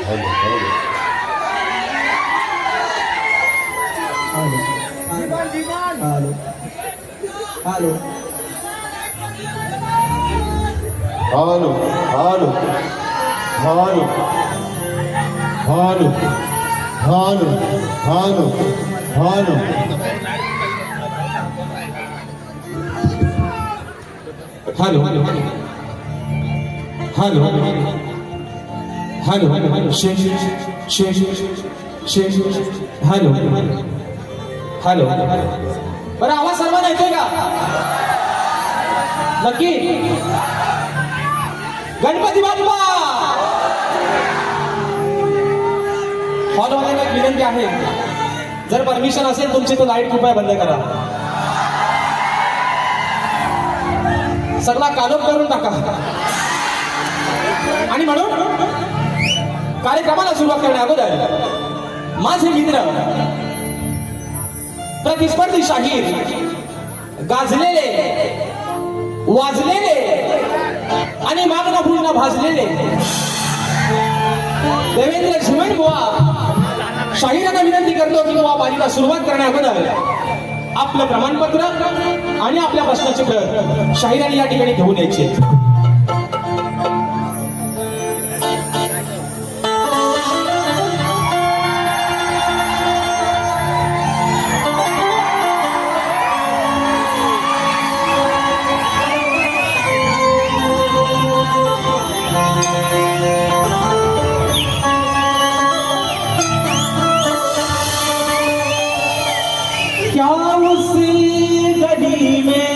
Halo, halo, halo, halo, halo, halo, halo. Halo, halo, halo, halo, halo, शेष, hello hello. बरं आवाज सर्वांना येतोय का? नक्की. गणपती बाप्पा. हॉलवाल्यांना एक विनंती आहे, जर परमिशन असेल तुमची तर लाईट कृपया बंद करा. सगळा कालोख करून टाका. आणि म्हणून कार्यक्रमाला सुरुवात करण्या अगोदर माझे मित्र प्रतिस्पर्धी शाहीर गाजलेले वाजलेले आणि मागणं पुढणं भाजलेले देवेंद्र झिमण बुवा शाहिरांना विनंती करतो की बुवा बारीला सुरुवात करण्या अगोदर आपलं प्रमाणपत्र आणि आपल्या प्रश्नचित्र शाहिरांनी या ठिकाणी घेऊन यायचे. क्या उस गली में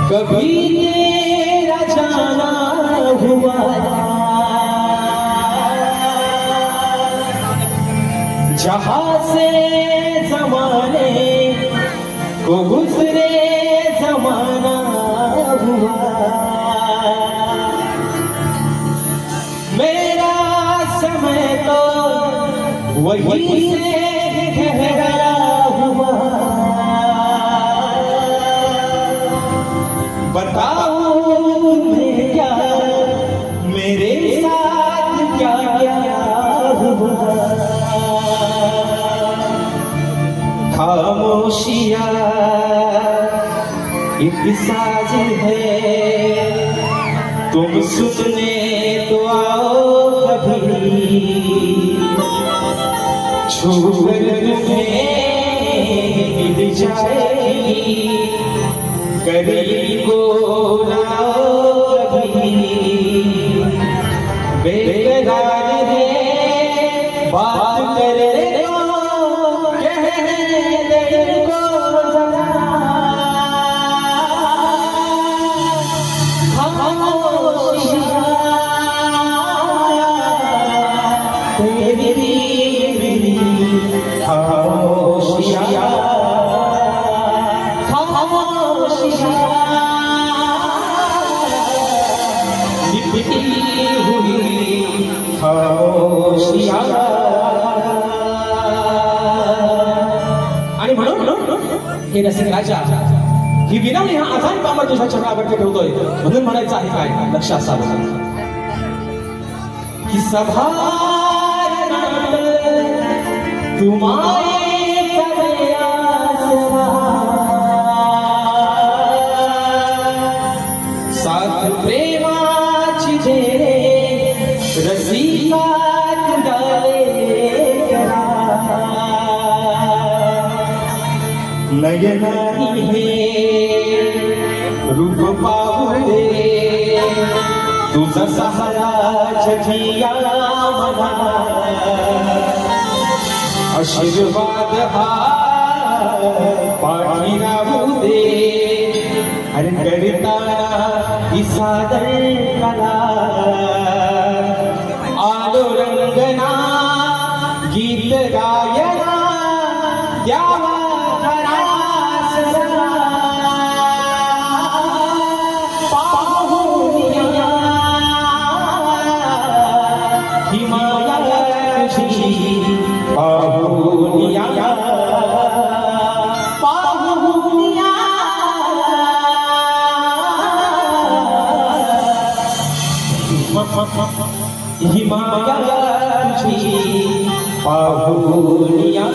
कभी तेरा जाना हुआ, जहां से जमाने को गुजरे जमाना हुआ, मेरा समय तो वही से ठहरा हुआ. बताओ मैं क्या मेरे साथ क्या क्या हुआ. खामोशियाँ एक साजिश है, तुम सुनने तो आओ कभी, छूकर तुम्हें मिल जाएगी, करीब को लाओ कभी. बेकरार है बात करे तो कहने दिल को जगा, खामोशियाँ तेरी खामोशियाँ खामोशियाँ लिपटी हुई खामोशियाँ. आणि म्हणून हे रसिक राजा ही विनवणी हा आजान पामर तुझ्या चक्रावरती ठेवतोय, म्हणून म्हणायचं आहे काय लक्ष असावं की सभा तुम्हारे साथ प्रेमाची झेरे रसिकात डाले करा, नयनानी हे रूप पाहू दे तुझा सहारा छठिया मला, आशीर्वाद हा पाठी राहू दे. अरे करताना ही सादर कला आलो रंगना गीत गायना द्यावा खरा सजना. पाहुनिया हिमालय तुझी पाहुनिया पाहुनिया ही माया तुझी पाहुनिया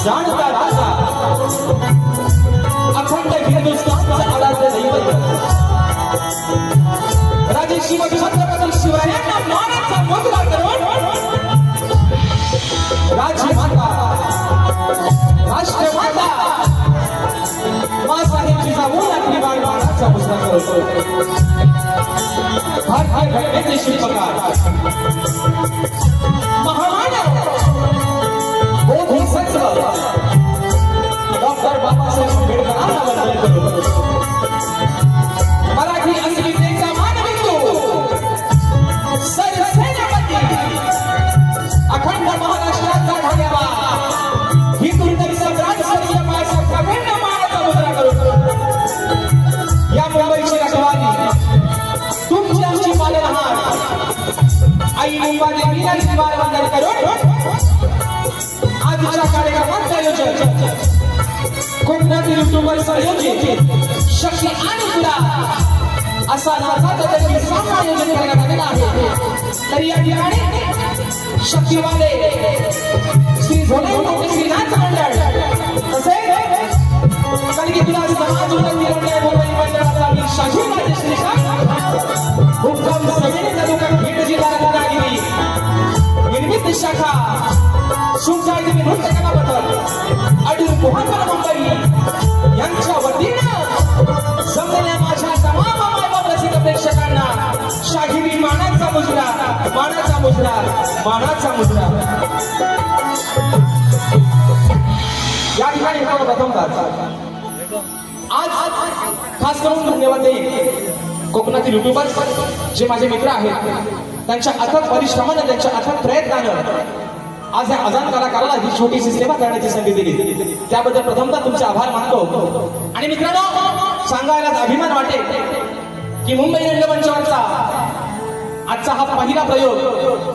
जाणता राजा अखंड हिंदुस्थानचा आराध्य दैवत राजे शिवाजी छत्रपती शिवरायांना मानाचा मुजरा करून राजमाता राष्ट्रमाता मासाहेब जिजाऊ यांनी मानाचा मुजरा करतो हर घटनेचे शिल्पकार महामानव डॉक्टर बाबासाहेब आंबेडकरांना वंदन करतो मराठी अस्मितेचा मानबिंदू सरसेनापती अखंड महाराष्ट्राचा ढालेवा हिंदुत्व सम्राट स्वर्गीय बाळासाहेब ठाकरेंना मानाचा मुजरा करून या मुंबईची रखवाली तुमची आमची पालनहार आई मुंबादेवीला निवार वंदन करून आजच्या कार्यक्रमाचे आयोजन कोकणातील युट्यूबर संयोजित शक्ती आणि तुला असा नाचाचा त्यांनी सामना आयोजन करण्यात आलेला आहे तर या ठिकाणी शक्तीवाले श्री भोले श्रीनाथ मंडळ तसेच कलगी तुला समाज उन्नती मंडळ मुंबई मंडळाचा मी शाहीर राजे श्रीकांत हुक्कम समितीचा दुकान भेट जिल्हा रत्नागिरी निर्मित शाखा सुखसाई नृत्य कलाबद्दल अडूर पोहाकर मुंबई यांच्या वतीनं जमलेल्या माझ्या तमाम मायबाप रसिक प्रेक्षकांना शाहिरी मानाचा मुजरा मानाचा मुजरा मानाचा मुजरा या ठिकाणी प्रथमतः आज खास करून धन्यवाद देईल कोकणातील युट्यूबर्स जे माझे मित्र आहेत त्यांच्या अथक परिश्रमाने त्यांच्या अथक प्रयत्नानं आज या अजान कलाकाराला ही छोटीशी सेवा करण्याची संधी दिली त्याबद्दल प्रथमतः तुमचे आभार मानतो आणि मित्रांनो सांगायला अभिमान वाटेल की मुंबई रंगमंचावरचा आजचा हा पहिला प्रयोग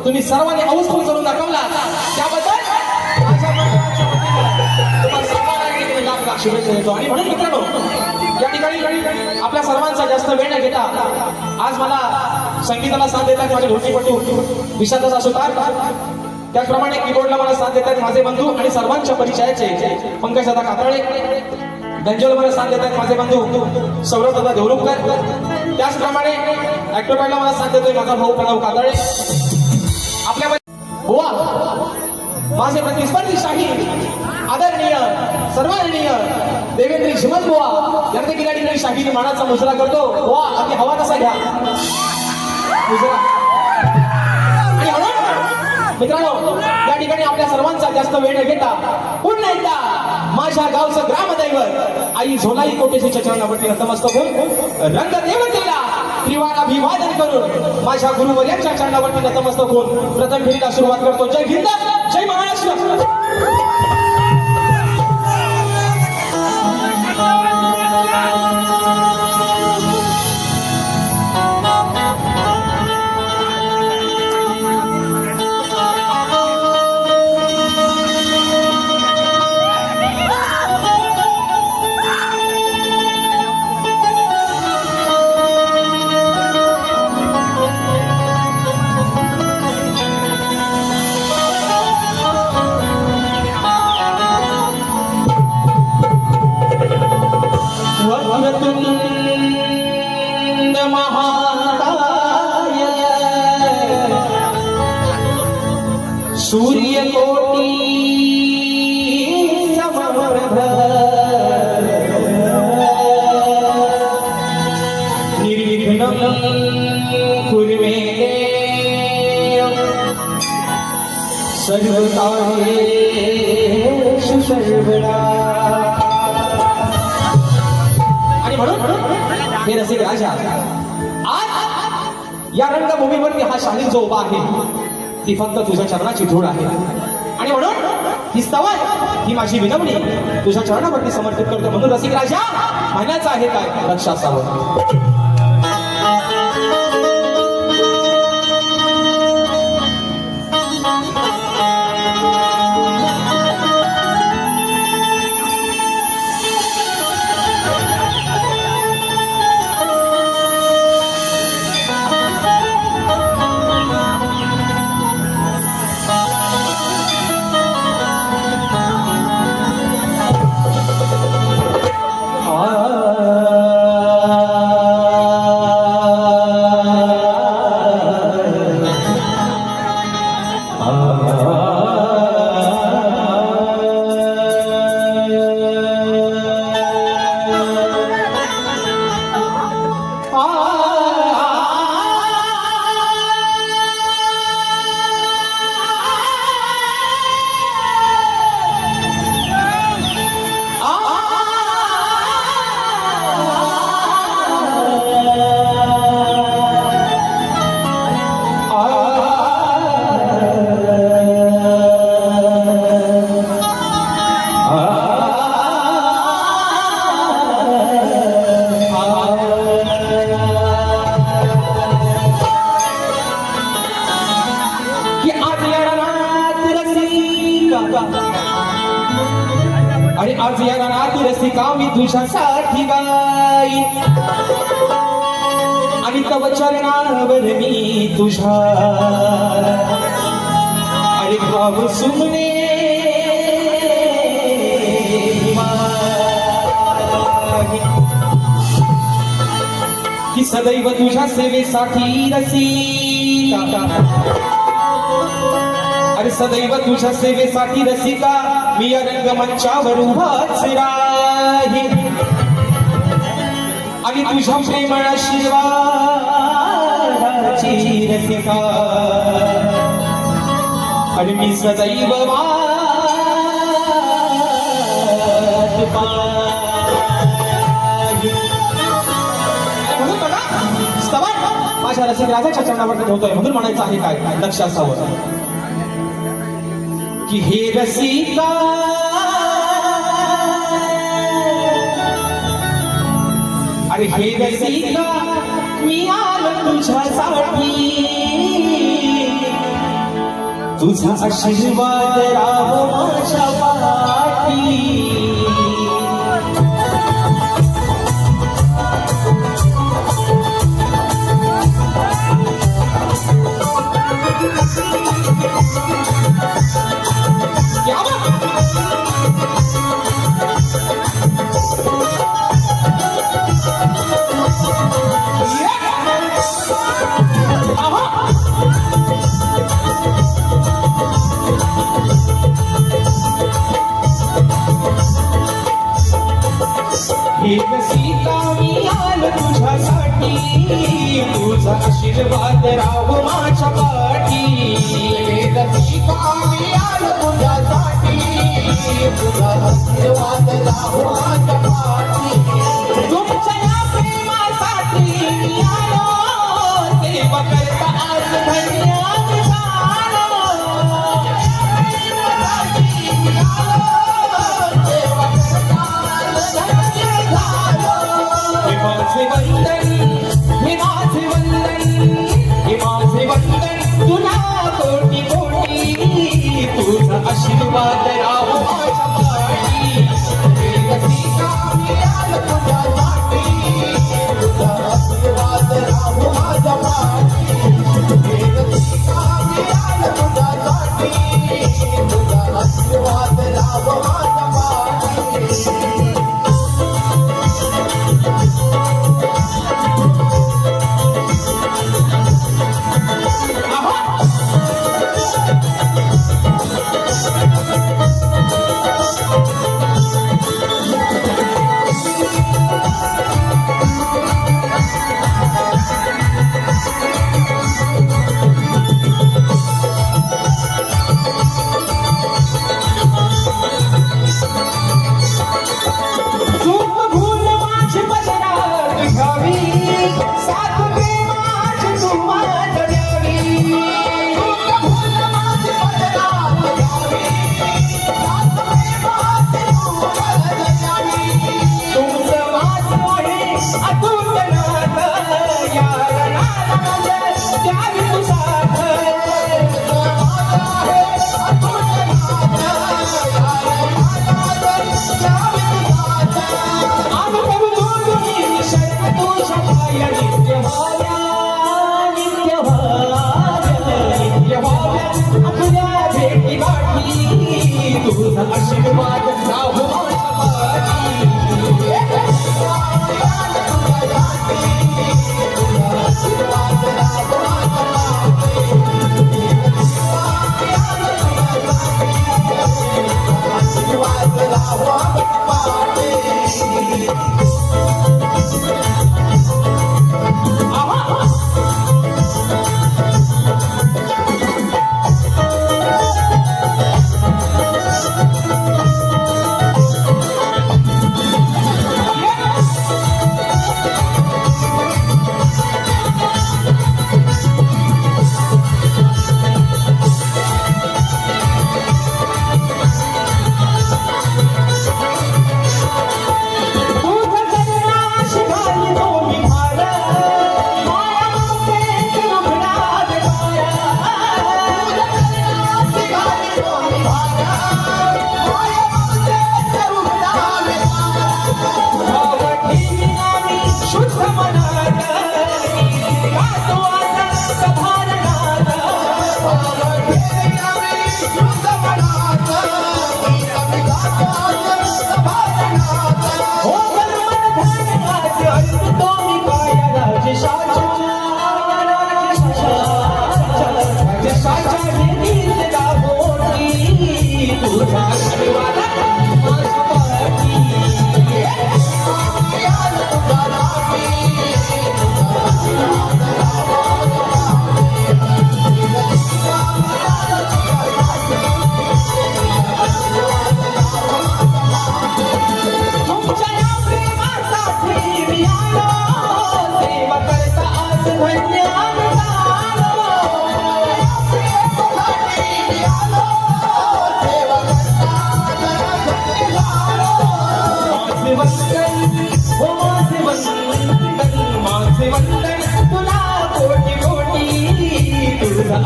तुम्ही सर्वांनी अवस्फूर्त करून दाखवला त्याबद्दल माझ्या मंडळाच्या वतीने शुभेच्छा देतो आणि म्हणून मित्रांनो या ठिकाणी आपल्या सर्वांचा जास्त वेळ न घेता आज मला संगीताला साथ देतात माझे ढोलकीपटू विशालदास सुतार त्याचप्रमाणे कीबोर्डला मला साथ देतात माझे बंधू आणि सर्वांच्या परिचयाचे पंकजदादा कातळे गंजोल मला साथ देतात माझे बंधू सौरभदादा देवरुखकर त्याचप्रमाणे ऍक्टोपॅडला मला साथ देतोय माझा भाऊ प्रणव कातळे आपल्या माझे प्रतिस्पर्धी शाहीर आदरणीय सर्वांनीय देवेंद्र हिमंत बुवा या ठिकाणी शाहीरी मानाचा मुजरा करतो. बुवा आधी हवा कसा घ्या मुजरा. आणि म्हणून मित्रांनो या ठिकाणी आपल्या सर्वांचा जास्त वेळ न घेता पुन्हा एकदा माझ्या गावचं ग्रामदैवत आई झोलाई कोटेशीच्या चरणावरती नतमस्तक होऊन रंगदेवतेला त्रिवार अभिवादन करून माझ्या गुरुवर्यांच्या चरणावरती नतमस्तक होऊन प्रथम फेरीला सुरुवात करतो. जय हिंद, जय महाराष्ट्र. सूर्यकोटि समप्रभ निर्विघ्नं कुरु मे सर्वकार्येषु सर्वदा. आणि म्हणून हे रसिक राजा आज या रंगभूमीवरती हा शाहीर जो उभा आहे ती फक्त तुझ्या चरणाची धूळ आहे. आणि म्हणून ही स्तवन ही माझी विनवणी तुझ्या चरणावरती समर्पित करतो. म्हणून रसिक राजा म्हणायचं आहे काय लक्ष असावं. आणि आज या रानात रसिका मी तुझ्यासाठी गाई आणि तव चरणावर मी तुझ्या अरे भाव सुमने की सदैव तुझ्या सेवेसाठी रसिका अरे सदैव तुझ्या सेवेसाठी रसिका मी या रंगमंचावर उभाच राहीन आणि तुझ्या प्रेमळ आशीर्वादाची रसिका आणि मी सदैव माझ्या रसिक राजाच्या चरणावर ठेवतोय. म्हणून म्हणायचं आहे काय लक्ष असावं की हे रसिका अरे हे रसिका मी आलो तुझ्यासाठी तुझा आशीर्वाद राहो माझ्या पाठी. एक सीता मी आलो तुझ्यासाठी तुझा आशीर्वाद राहो माझ्या पाठी एक सीता मी आलो तुझ्यासाठी तुझा आशीर्वाद राहो माझ्या पाठी तुमच्या या प्रेमासाठी मी आलो सेवा करता आज धन्यवाद झालो हे माझे वंदन हे माझे वंदन हे माझे वंदन तुला कोटी कोटी तुझा आशीर्वाद राहो माझ्या पाठी एक सीता मी आलो तुझ्यासाठी तुझा आशीर्वाद राहो माझ्या पाठी एक सीता मी आलो तुझ्यासाठी तुझा आशीर्वाद राहो माझ्या पाठी चूक भूल माझी पदरात घ्यावी साथ प्रेमाची तू माझ्या द्यावी चूक भूल माझी पदरात घ्यावी साथ प्रेमाची तू मला द्यावी तुमचं माझं आहे अतूट नातं यार नातं द्यावी तू साथ आम्ही करू दोघी शर्त तुझ्या पाया नित्य व्हाव्या आपल्या भेटी गाठी तुझा आशीर्वाद राहो माझ्या पाठी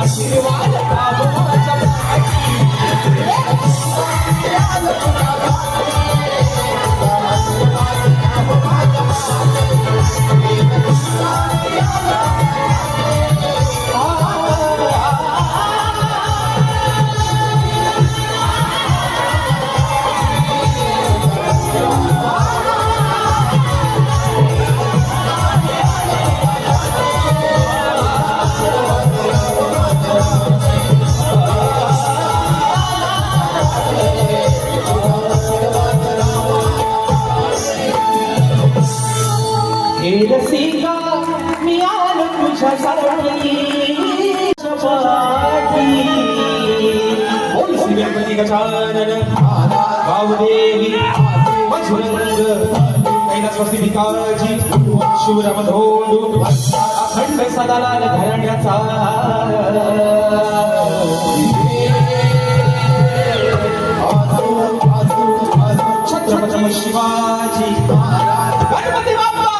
आशीर्वाद राहो माझ्या गजानन वावदेवी मधुरंग कैलासवस्ती भिकाजी शिवरामधोंडू अखंड सदालाल घराण्याचा छत्रपती शिवाजी गणपती बाप्पा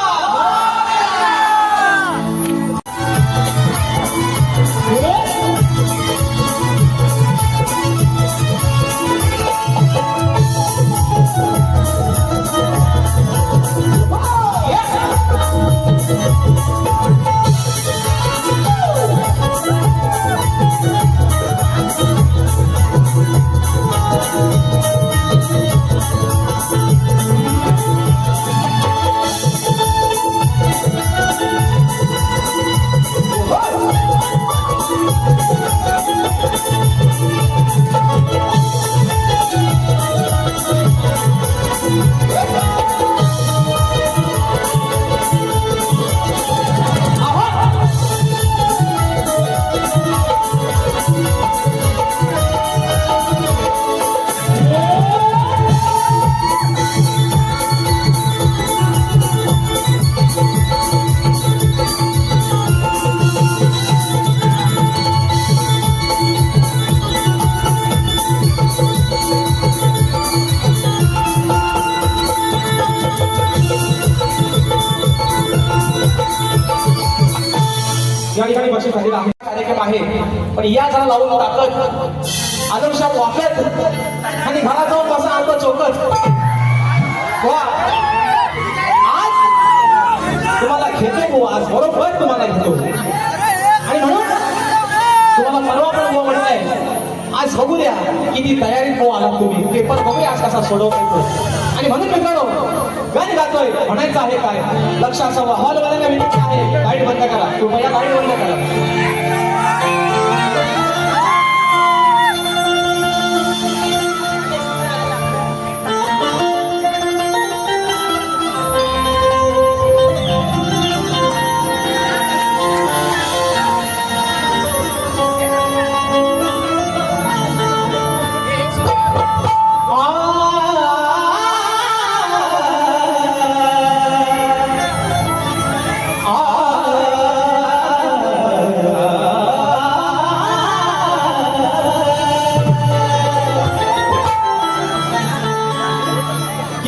या ठिकाणी बक्षीस झालेला आहे कार्यक्रम आहे पण या जरा लावून टाकत आदर्शा वाकत आणि घरात जाऊन बसा आलं चौकत वा आज तुम्हाला घेतो हो आज बरोबर तुम्हाला घेतो आणि म्हणून तुम्हाला परवा पण हो म्हणताय आज बघू द्या किती तयारीत हो आलात तुम्ही पेपर बघूया आज कसा सोडवता येतो आणि म्हणून मित्रांनो गाणं गातोय म्हणायचं आहे काय लक्ष असावं हॉलवाल्यांना विनंती आहे लाईट बंद करा कृपया लाईट बंद करा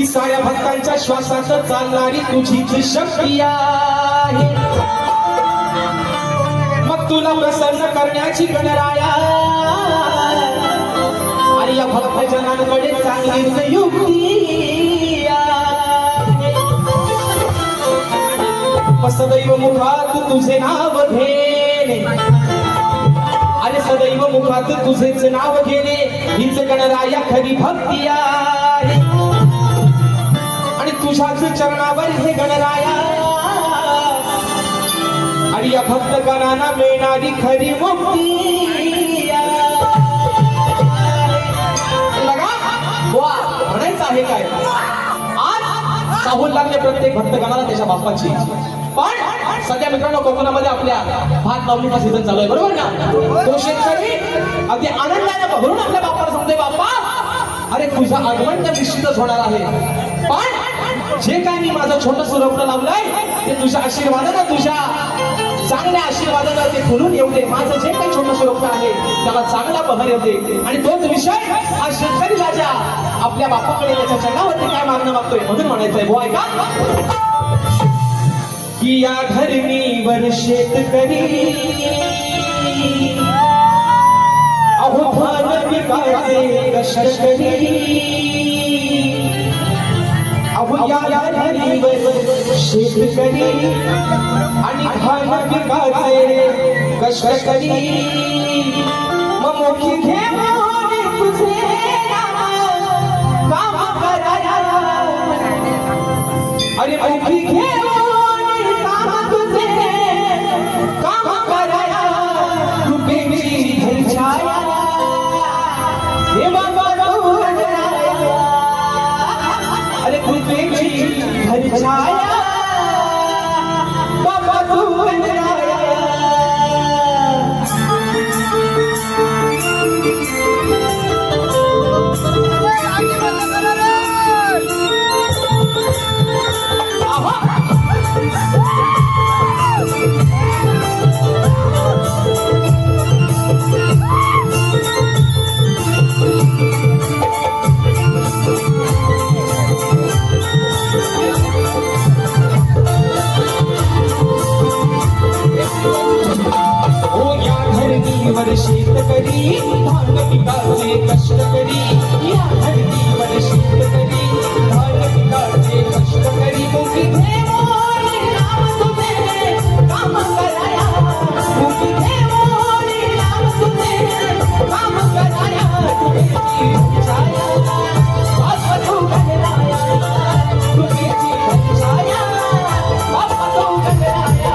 साऱ्या भक्तांच्या श्वासात चालणारी तुझीच शक्ती आहे मग तुला प्रसन्न करण्याची गणराया आणि या भक्तजनांकडे चांगलीच युक्ती आहे सदैव मुखात तुझे नाव घेणे अरे सदैव मुखात तुझेच नाव घेणे हीच गणराया खरी भक्ती आहे आणि तुझ्याच चरणावर हे गणराया आणि या भक्तगणांना मिळणारी खरी मुक्ती लगा वा म्हणायचं आहे काय आज चाहूल लागले प्रत्येक भक्तगणाला त्याच्या बाप्पाची पण सध्या मित्रांनो कोकणामध्ये आपल्या भात लावणीचा सीझन चालू आहे बरोबर ना तो शेतकरी अगदी आनंदाने भरून आपल्या बाप्पाला सांगतोय बाप्पा अरे तुझं आगमन तर निश्चितच होणार आहे पण जे काय मी माझं छोटं रोपटं लावलंय ते तुझ्या आशीर्वादानं तुझ्या चांगल्या आशीर्वादानं ते फुलून येऊ दे माझं जे काही छोटं रोपटं आहे त्याला चांगला बहर येते आणि तोच विषय हा शेतकरी राजा आपल्या बापाकडे त्याच्या चरणावरती काय मागणं मागतोय म्हणून म्हणायचंय बुवा ऐका की या धरणीवर शेतकरी अहो भान पिकाचे कष्टकरी अहो या धरणीवर शेतकरी आणि भान पिकाचे कष्टकरी मग मोठी घेऊन तुझे काम कराया अरे मोठी घेऊन काम तुझे काम कराया कृपेची धरछाया हे बाबा अरे कृपेची धरछाया बाबा तू ओ या धरणीवर शेतकरी धान पिकाचे कष्ट करी या धरणीवर शेतकरी धान पिकाचे कष्ट करी मुखी देवोनी नाम तुझे काम कराया मुखी देवोनी नाम तुझे काम कराया तुझी छाया बाप तू गणराया तुझी छाया बाप तू गणराया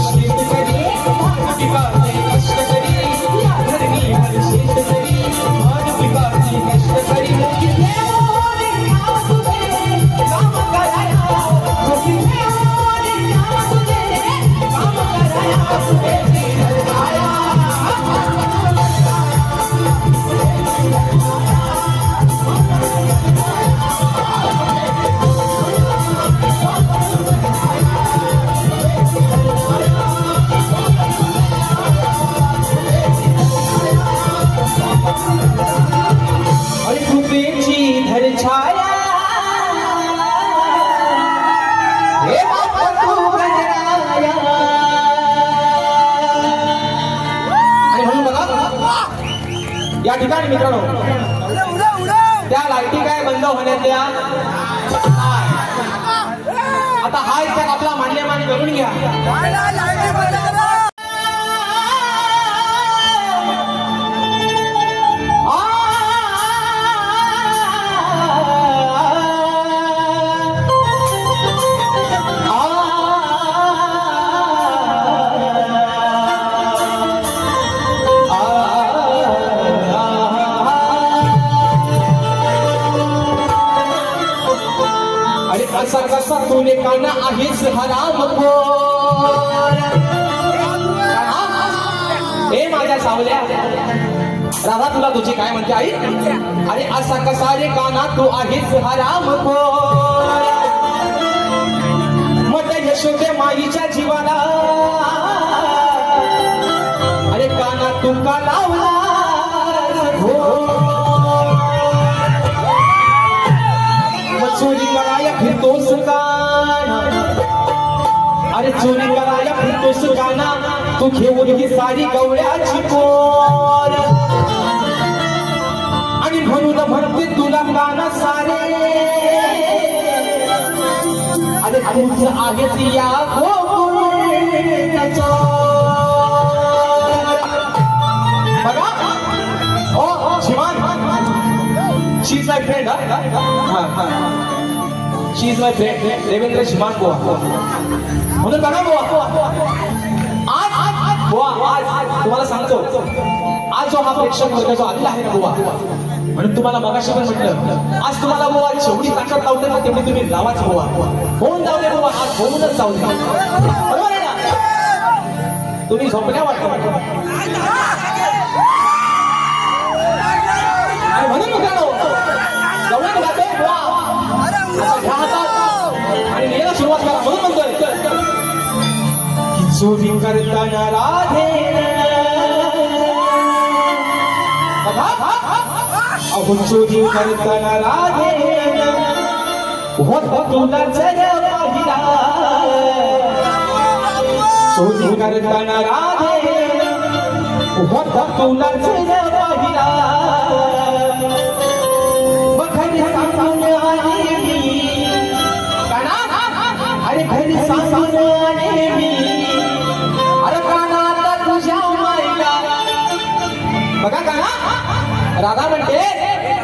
शेतकरी धान पिकाचे कष्ट करी या धरणीवर शेतकरी धान पिकाचे कष्ट करी मुखी देवोनी नाम तुझे काम कराया मुखी देवोनी नाम तुझे काम कराया तुझी छाया या ठिकाणी मित्रांनो त्या लाईटी काय बंद होण्यात द्या. आता हा एक आपला मान्यमान करून घ्या. असा कसा तुले काना आहेस हराम खोर. सावल्या राधा तुला तुझी काय म्हणते आई अरे असा कसा रे काना तू आहेस हराम मग यशोदे माईच्या जीवाला अरे काना तू का लावला मग चोरी कराया फिरतोस काना अरे चोरी कराया फिरतोस काना तू घेऊन ही सारी गवळ्याची पोर आणि म्हणून म्हणते तुला काना सारे अरे तूच आहेस या गोकुळाचा बघा ओ Shivan she is my friend she is my friend Devendra Shivan Buwa म्हणून बघा बुवा आज बुवा आज तुम्हाला सांगतो आज जो हा प्रेक्षक वर्ग जो आलेला आहे ना बुवा म्हणून तुम्हाला मगाशी पण म्हटलं आज तुम्हाला बुवा जेवढी ताकद लावते ना तेवढी तुम्ही लावाच बुवा होऊन जाऊ दे बुवा आज होऊनच जाऊ दे बरोबर आहे ना तुम्ही झोपल्या वाटतं आणि म्हणून मित्रांनो गवळण गाते बुवा घ्या हातात आणि लिहायला सुरुवात करा म्हणून म्हणतोय की चोरी करताना राधे अहो चोरी करताना राधे होत तुला जग पाहिला चोरी करताना राधे होत तुला जग पाहिला घरी सांगून आले मी अरे घरी सांगून आले मी अरे कानाला तुझ्या माईला बघा काना राधा म्हणते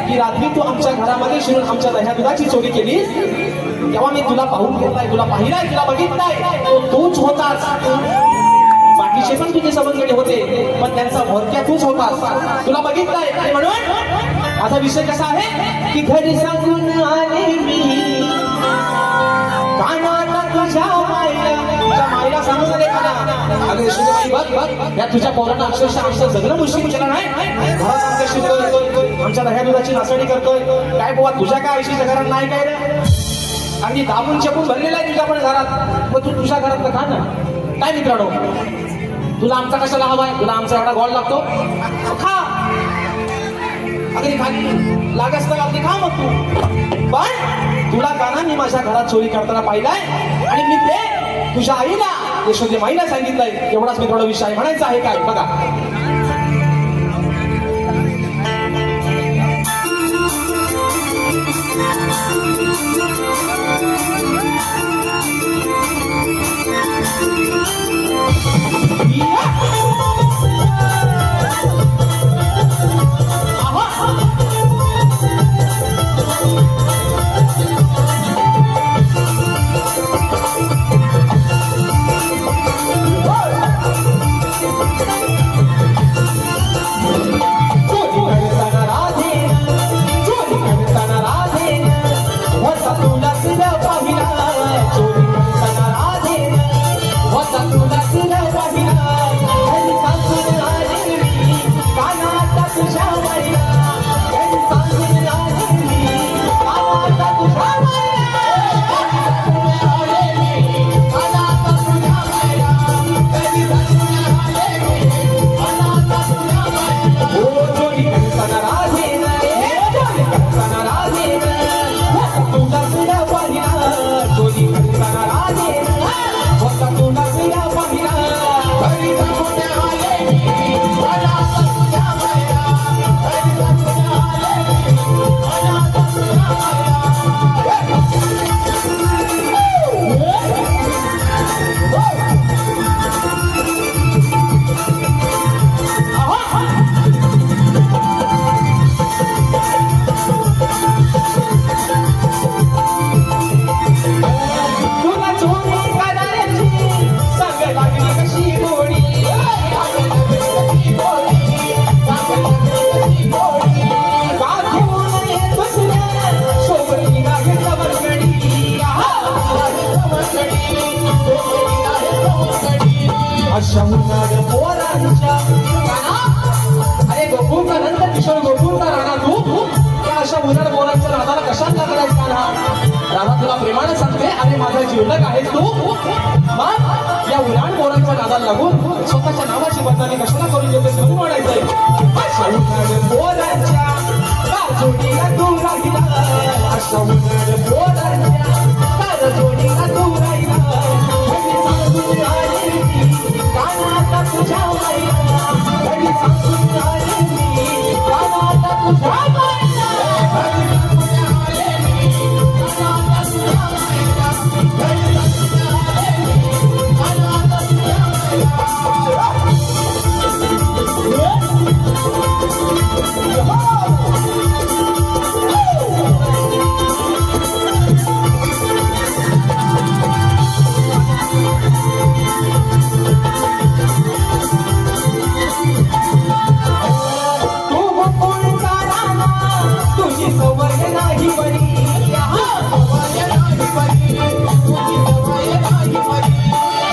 की रात्री तू आमच्या घरामध्ये शिरून आमच्या दह्या दुधाची चोरी केलीस तेव्हा मी तुला पाहून घेतलाय तुला पाहिलाय तुला बघितलाय तो तूच होतास बाकीचे पण तुझे समजलेले होते पण त्यांचा भोरक्या तूच होतास तुला बघितलाय आणि म्हणून माझा विषय कसा आहे की घरी सांगून आले मी कानाला तुझ्या माईला सांगून आले काना अगं यशोदाबाई बघ या तुझ्या पोरांना अक्षरशः आमचं जगणं मुश्किल केलं नाही घरात आमच्या शिकतोय आमच्या दह्या दुधाची नाचणी करतोय काय बुवा तुझ्या काय आयुष्याच्या घरात नाही काय रे आणि दाबून चेपून भरलेला आहे तुझ्या पण घरात मग तू तुझ्या घरात खा ना काय मित्रांनो तुला आमचा कशाला हवाय तुला आमचा एवढा गोड लागतो खा अगदी खाली लागस तर अगदी खा मग तू पण तुला काना मी माझ्या घरात चोरी करताना पाहिलाय आणि मी ते तुझ्या आईला यशोदे माईला सांगितलंय एवढाच मी थोडा विषय म्हणायचा आहे काय बघा तुला चोरी करायची संग लागली कशी गोडी पोरांच्या काना. अरे गोकुळचा नंद किशोर गोकुळचा राणा तू त्या अशा उन्हाळ पोरांच्या नादाला कशात लागलाय काना. रामा तुला प्रेमाने सांगते, अरे माझा जीवलग आहेस तू. मग या उन्हाळ पोरांच्या नादाला लागून स्वतःच्या नावाची बदनामी कशाला करून देतेस म्हणून म्हणायचंय. अशा उन्हाळ पोरांच्या जोडीला तू राहिला, अशा उन्हाळ पोरांच्या जोडीला तू राहिला. घरी सांगून आली मी कानाला तुझ्या वाईला, घरी सांगून आली मी कानाला तुझ्या वाईला. घरी सांगून आली मी कानाला तुझ्या वाईला, घरी सांगून आली मी कानाला तुझ्या तू गोकुळचा राणा, तुझी सवय नाही बरी. सवय नाही बरी, तुझी सवय नाही बरी.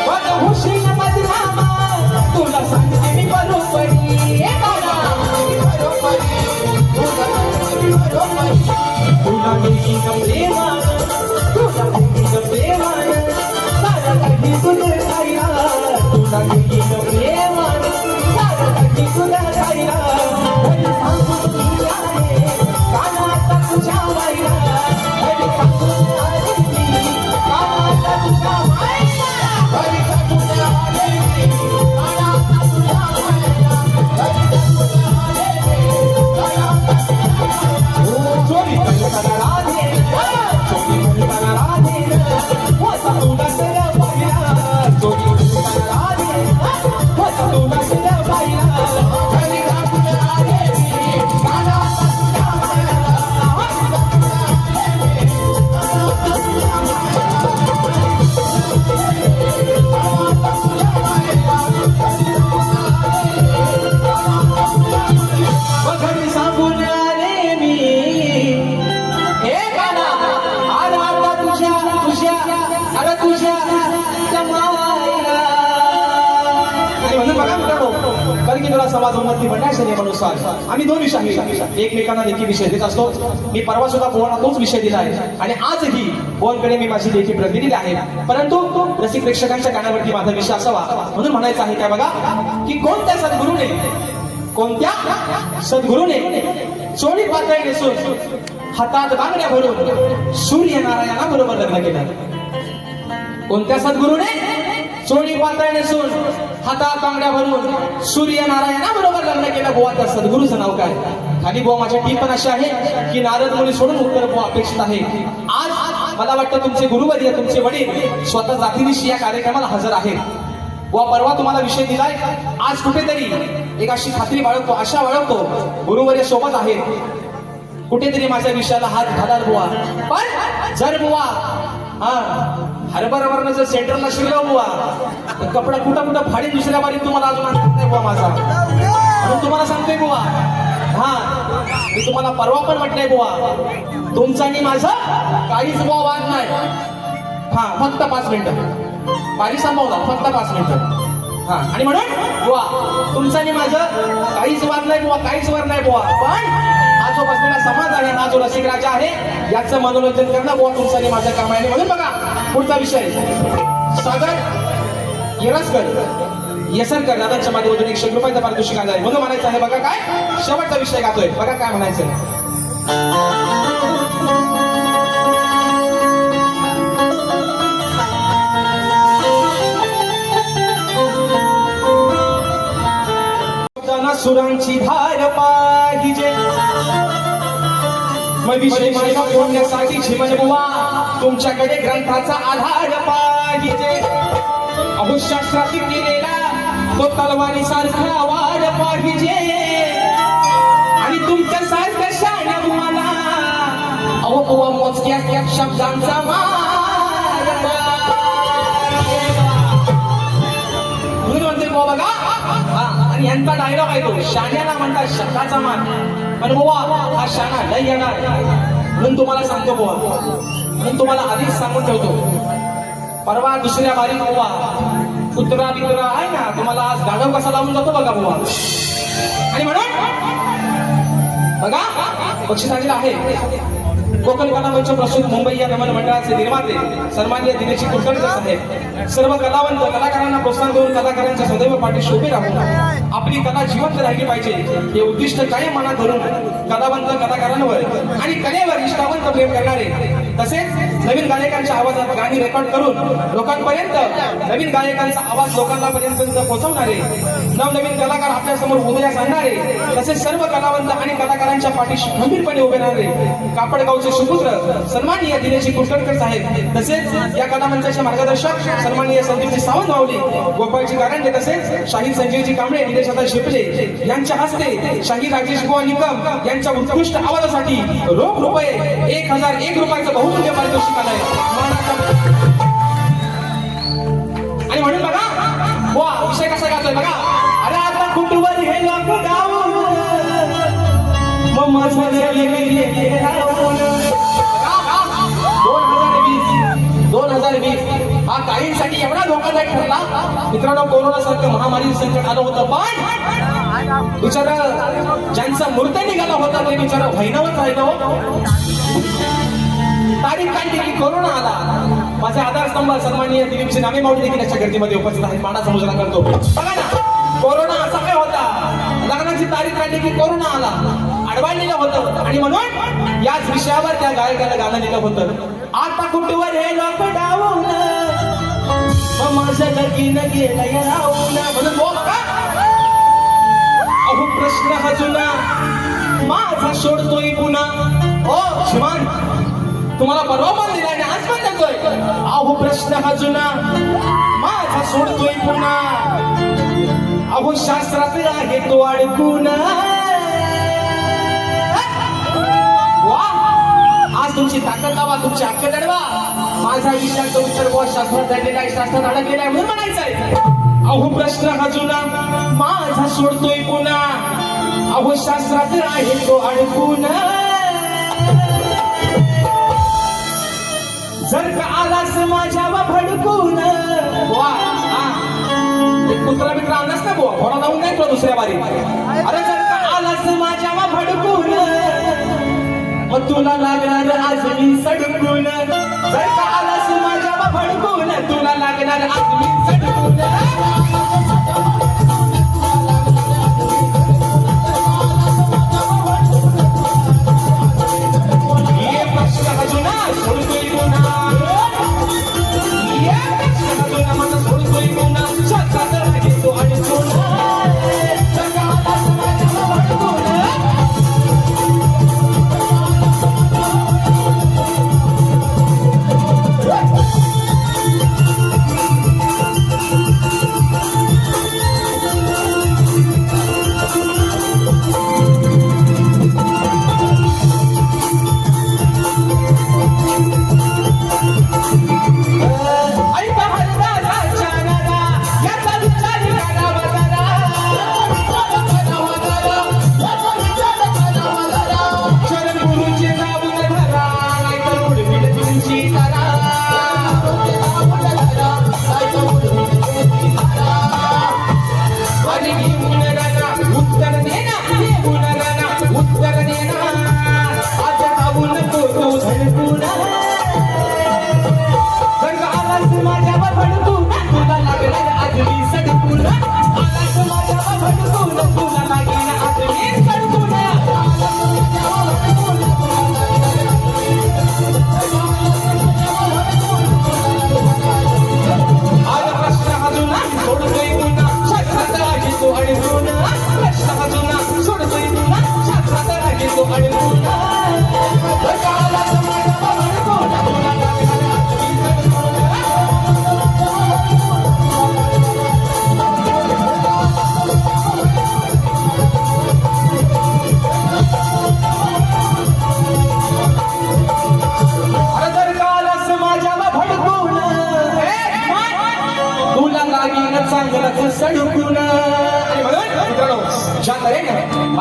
पण हुशीन बदनामा, तुला सांगते मी बरोबरी. तुला देईन प्रेमान, तुला देईन प्रेमान, सारा काही तुझे खायला. तुला देईन प्रेमान, सारा काही तुझ्या खायला. घरी सांगून मी आहे कानाला तुझ्या वाईला, घरी सांगून आले मी कानाला तुझ्या वाईला. घरी सांगून आले मी कानाला तुझ्या वाईला, घरी सांगून आले मी कानाला तुझ्या वाईला. चोरी करताना राधे, चोरी करताना राधे, वसा तुला सगळं पाहिला. चोरी करताना राधे, वसा तुला सगळं पाहिला. घरी सांगून आले मी कानाला तुझ्या वाईला, घरी सांगून आले मी कानाला तुझ्या वाईला. घरी सांगून आले मी हे काना, आला आता तुझ्या तुझ्या अरे तुझ्या जमायला. आणि म्हणून बघा मित्रांनो, कारण की तुला समाज उन्नती म्हणण्याच्या नियमानुसार आम्ही दोन विषय एकमेकांना लेखी विषय देत असतो. मी परवा सुद्धा बोवांना तोच विषय दिला आहे आणि आजही बोवांकडे मी माझी लेखी प्रतिनिधी आहे. परंतु रसिक प्रेक्षकांच्या कानावरती माझा विषय असावा म्हणून म्हणायचं आहे काय बघा, की कोणत्या सद्गुरूने, कोणत्या सद्गुरूने चोळी पातळी नेसून हातात बांगड्या भरून सूर्यनारायणा बरोबर लग्न केलं. कोणत्या सद्गुरूने चोळी पातळी नेसून हातात बांगड्या भरून सूर्यनारायणा बरोबर लग्न केलं. बुवा त्या सद्गुरूचं नाव काय? खाली बुवा माझ्या टीप पण अशी आहे की नारद मुनी सोडून उत्तर बुवा अपेक्षित आहे. आज मला वाटतं तुमचे गुरुवर्य, तुमचे वडील स्वतः जातीनिशी या कार्यक्रमाला हजर आहेत. व परवा तुम्हाला विषय दिलाय, आज कुठेतरी एक अशी खात्री बाळगतो, आशा बाळगतो, गुरुवर्य सोबत आहेत, कुठेतरी माझ्या विषयाला हात घालाल बुवा. पण जर बुवा हरभरावरनं जर सेंटरला शिरलो बुवा, तर कपडा कुठं कुठं फाडीन दुसऱ्या बारीत तुम्हाला अजून आणत नाही बुवा माझा. म्हणून तुम्हाला सांगतोय बुवा, मी तुम्हाला परवा पण म्हटलंय बुवा, तुमचा आणि माझं काहीच बुवा वाद नाही. फक्त 5 मिनिटं पारी सांभावला, फक्त 5 मिनिटं. आणि म्हणून बुवा तुमचं आणि माझं काहीच वाद नाही बुवा, काहीच वाद नाही बुवा. पण हा जो बसलेला समाज आहे, हा जो रसिक राजा आहे, याचं मनोरंजन करणं बुवा तुमचं आणि माझं काम आहे. म्हणून बघा पुढचा विषय, सागर येसरकर दादांच्या माध्यमातून 100 रुपयाचा पारितोषिक आला आहे. म्हणून म्हणायचं आहे बघा काय शेवटचा विषय गातोय, बघा काय म्हणायचं. सुरांची धार पाहिजे, मग विषय माझा बोलण्यासाठी जीवन बुवा तुमच्याकडे ग्रंथाचा आधार पाहिजे. अहो शास्त्रात केलेला तो तलवारी सारखा वार पाहिजे आणि तुमच्या सारख्या शाण्या बुवाला अहो बुवा मोजक्या त्या शब्दांचा मार म्हणून म्हणते बुवा बघा. आणि यांचा डायलॉग आहे तो, शाण्याला म्हणतात शब्दाचा मान. पण बुवा हा शाणा नाही येणार म्हणून तुम्हाला सांगतो बुवा, म्हणून तुम्हाला आधीच सांगून ठेवतो. परवा दुसऱ्या बारीत बुवा कुत्रा बित्रा आहे ना तुम्हाला आज गाढव कसा लावून जातो बघा बुवा. आणि म्हणून बघा बक्षीस आलेलं आहे. कोकण कला मंच प्रस्तुत मुंबई या नमन मंडळाचे निर्माते सन्माननीय दिनेश कुलकर्णी साहेब सर्व कलावंत कलाकारांना प्रोत्साहन देऊन कलाकारांच्या सदैव पाठीशी उभे राहून आपली कला जिवंत राहिली पाहिजे हे उद्दिष्ट कायम मनात धरून कलावंत कलाकारांवर आणि कलेवर निष्ठावंत प्रेम करणारे तसेच नवीन गायकांच्या आवाजात गाणी रेकॉर्ड करून लोकांपर्यंत नवीन गायकांचा आवाज लोकांपर्यंत पोहोचवणारे नवनवीन कलाकार आपल्या समोर उदयास आणणारे तसेच सर्व कलावंत आणि कलाकारांच्या पाठीशी खंबीरपणे उभे राहणारे कापडगावचे सुपुत्र सन्माननीय दिनेश कुलकर्णी साहेब तसेच या कलामंचाचे मार्गदर्शक सन्माननीय संदीपजी सावंत माऊली गोपाळजी गारंडे तसेच शाहीर संजयजी कांबळे निलेश आता शिपले यांच्या हस्ते शाहीर राजेश बुवा निकम यांच्या उत्कृष्ट आवाजासाठी रोख रुपये 1001 रुपयाचं बहुमूल्य पारितोषिक आलंय. आणि म्हणून बघा बुवा विषय कसा गाजोय बघा. अरे आता कुटुंबात हे लोक गावून मग माझं 2020 हा काहींसाठी एवढा धोकादायक ठरला मित्रांनो. कोरोना सारखं महामारी संकट आलं होतं पण बिचारा ज्यांचा मूर्त निघाला होता ते बिचारा भैनवत राहिलं. तारीख काढली की कोरोना आला. माझे आधारस्तंभ सन्माननीय दिलीपचे नामे माऊली देखील याच्या गर्दीमध्ये उपस्थित आहेत. मानाचा मुजरा करतो. बघा ना कोरोना असा काय होता लग्नाची तारीख काढली की कोरोना आला अडवाणलेलं होतं आणि म्हणून याच विषयावर त्या गायकाला गाणं लिहिलं होतं. आता कुठवर हे लोक डावून माझ्या लगीन गेलं राहून म्हणून बोल का अहो प्रश्न हा जुना माझा सोडतोय पुन्हा. ओ श्रीमान तुम्हाला परवा पण दिला आणि आज पण देतोय. अहो प्रश्न हा जुना माझा सोडतोय पुन्हा अहो शास्त्रात आहे तो अडकून. आज तुमची ताकद लावा तुमची अक्कल जडवा. माझा विचारचा उत्तर बुवा शास्त्रात झालेला आहे शास्त्रात अडकलेला आहे म्हणून म्हणायचं आहे. अहो प्रश्न हा जुना माझा सोडतोय पुन्हा अहो शास्त्रात आहे तो अडकून. जर का आलास माझ्यावर भडकून वा कुत्रा मित्र आणलास ना बुवा घोडा लावून नाही तो दुसऱ्या बारी. अरे जर का आलास माझ्यावर भडकून मग तुला लागणार आज मी सडकून. जर का आलास माझ्यावर भडकून तुला लागणार आज मी सडकून. ये प्रश्न हा जुना सोडतोय पुन्हा ये प्रश्न हा जुना माझा सोडतोय पुन्हा शास्त्रात आहे तो अडकून. जर का आलास माझ्यावर भडकून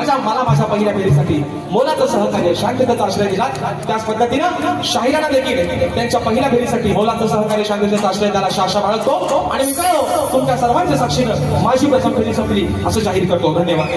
मला माझ्या पहिल्या फेरीसाठी मोलाचं सहकार्य शांततेचा आश्रय दिला. त्याच पद्धतीनं शाहिरांना देखील त्यांच्या पहिल्या फेरीसाठी मोलाचं सहकार्य शांततेचा आश्रय द्यायला शाशा बाळगतो. आणि मी काय तुमच्या सर्वांच्या साक्षीनं माझी प्रथम फेरी संपली असं जाहीर करतो. धन्यवाद.